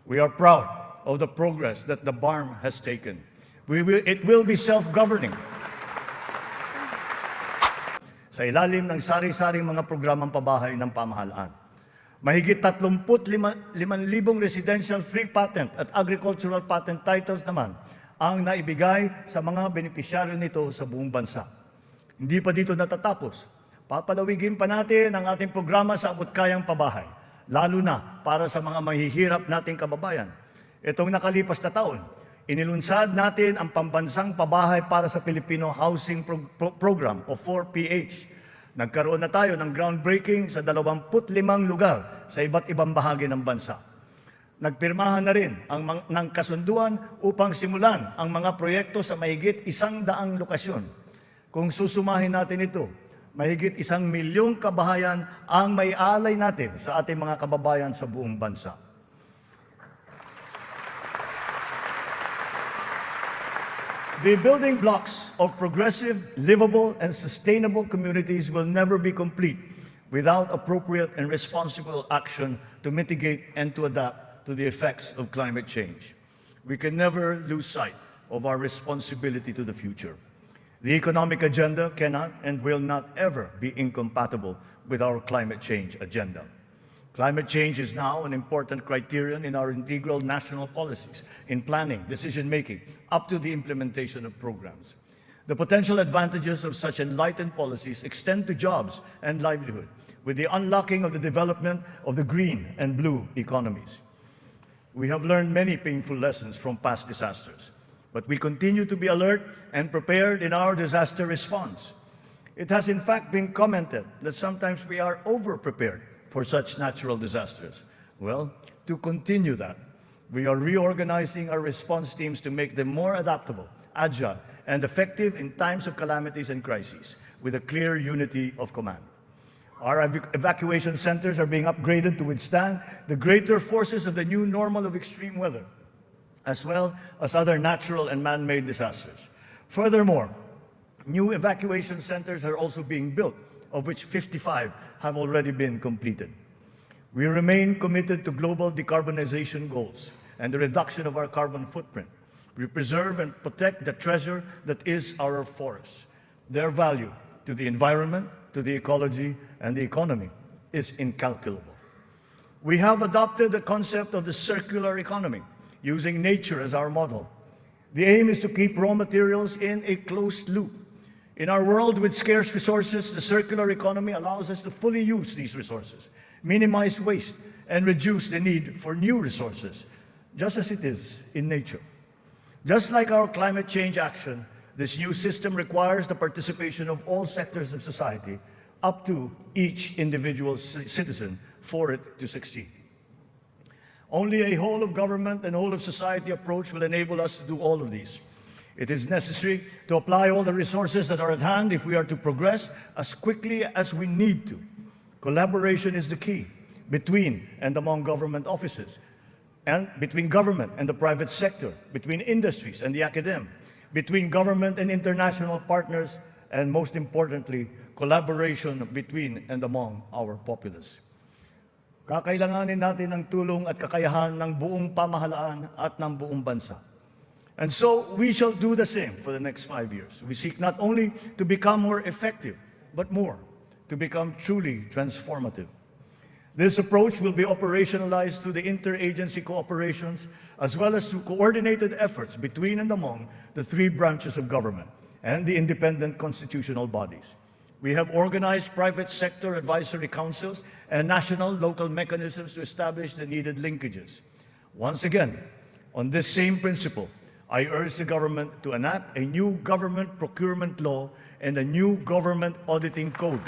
We are proud of the progress that the BARM has taken. It will be self-governing sa ilalim ng sari-saring mga programang pabahay ng pamahalaan. Mahigit 35,000 residential free patent at agricultural patent titles naman ang naibigay sa mga benepisyaryo nito sa buong bansa. Hindi pa dito natatapos. Papalawigin pa natin ang ating programa sa abot-kayang pabahay, lalo na para sa mga mahihirap nating kababayan. Itong nakalipas na taon, inilunsad natin ang pambansang pabahay para sa Filipino Housing Program o 4PH. Nagkaroon na tayo ng groundbreaking sa 25 lugar sa iba't ibang bahagi ng bansa. Nagpirmahan na rin ng kasunduan upang simulan ang mga proyekto sa mahigit 100 lokasyon. Kung susumahin natin ito, mahigit 1 milyong kabahayan ang may alay natin sa ating mga kababayan sa buong bansa. The building blocks of progressive, livable, and sustainable communities will never be complete without appropriate and responsible action to mitigate and to adapt to the effects of climate change. We can never lose sight of our responsibility to the future. The economic agenda cannot and will not ever be incompatible with our climate change agenda. Climate change is now an important criterion in our integral national policies, in planning, decision-making, up to the implementation of programs. The potential advantages of such enlightened policies extend to jobs and livelihood, with the unlocking of the development of the green and blue economies. We have learned many painful lessons from past disasters, but we continue to be alert and prepared in our disaster response. It has in fact been commented that sometimes we are over-prepared for such natural disasters. Well, to continue that, we are reorganizing our response teams to make them more adaptable, agile, and effective in times of calamities and crises, with a clear unity of command. Our evacuation centers are being upgraded to withstand the greater forces of the new normal of extreme weather, as well as other natural and man-made disasters. Furthermore, new evacuation centers are also being built, of which 55 have already been completed. We remain committed to global decarbonization goals and the reduction of our carbon footprint. We preserve and protect the treasure that is our forests. Their value to the environment, to the ecology, and the economy is incalculable. We have adopted the concept of the circular economy, using nature as our model. The aim is to keep raw materials in a closed loop. In our world with scarce resources, the circular economy allows us to fully use these resources, minimize waste, and reduce the need for new resources, just as it is in nature. Just like our climate change action, this new system requires the participation of all sectors of society, up to each individual citizen, for it to succeed. Only a whole-of-government and whole-of-society approach will enable us to do all of these. It is necessary to apply all the resources that are at hand if we are to progress as quickly as we need to. Collaboration is the key between and among government offices, and between government and the private sector, between industries and the academe, between government and international partners, and most importantly, collaboration between and among our populace. Kakailanganin natin ng tulong at kakayahan ng buong pamahalaan at ng buong bansa. And so we shall do the same for the next 5 years. We seek not only to become more effective, but more, to become truly transformative. This approach will be operationalized through the interagency cooperations, as well as through coordinated efforts between and among the 3 branches of government and the independent constitutional bodies. We have organized private sector advisory councils and national local mechanisms to establish the needed linkages. Once again, on this same principle, I urge the government to enact a new government procurement law and a new government auditing code.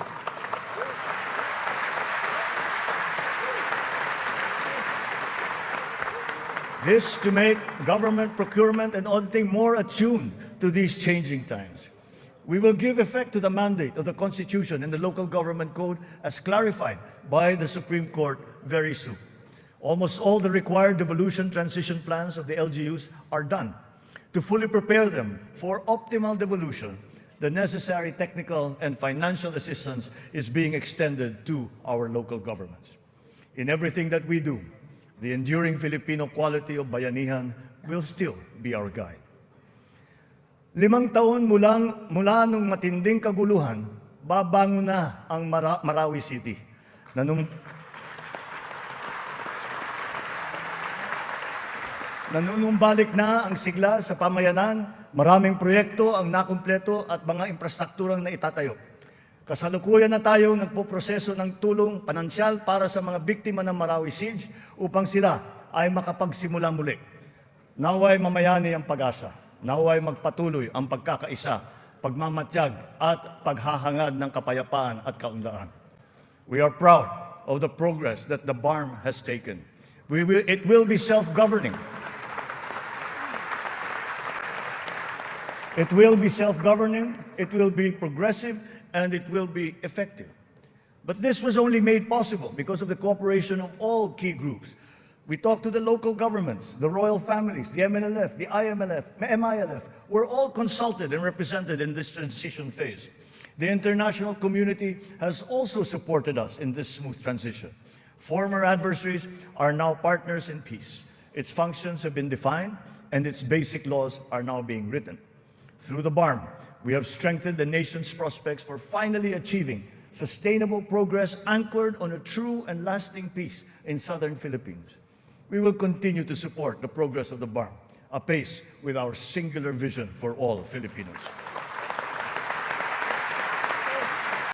This to make government procurement and auditing more attuned to these changing times. We will give effect to the mandate of the Constitution and the Local Government Code as clarified by the Supreme Court very soon. Almost all the required devolution transition plans of the LGUs are done. To fully prepare them for optimal devolution, the necessary technical and financial assistance is being extended to our local governments. In everything that we do, The enduring Filipino quality of bayanihan will still be our guide. 5 taon mula nung matinding kaguluhan, babangon na ang Marawi City. Nanunumbalik na ang sigla sa pamayanan, maraming proyekto ang nakumpleto at mga infrastrukturang na itatayo. Kasalukuyan na tayo nagpoproseso ng tulong pinansyal para sa mga biktima ng Marawi Siege upang sila ay makapagsimula muli. Naway mamayani ang pag-asa. Naway magpatuloy ang pagkakaisa, pagmamatyag at paghahangad ng kapayapaan at kaunlaran. We are proud of the progress that the BARM has taken. It will be self-governing. It will be self-governing, it will be progressive, and it will be effective. But this was only made possible because of the cooperation of all key groups. We talked to the local governments, the royal families, the MNLF, the MILF, were all consulted and represented in this transition phase. The international community has also supported us in this smooth transition. Former adversaries are now partners in peace. Its functions have been defined, and its basic laws are now being written. Through the BARM, we have strengthened the nation's prospects for finally achieving sustainable progress anchored on a true and lasting peace in southern Philippines. We will continue to support the progress of the BARM, apace with our singular vision for all Filipinos.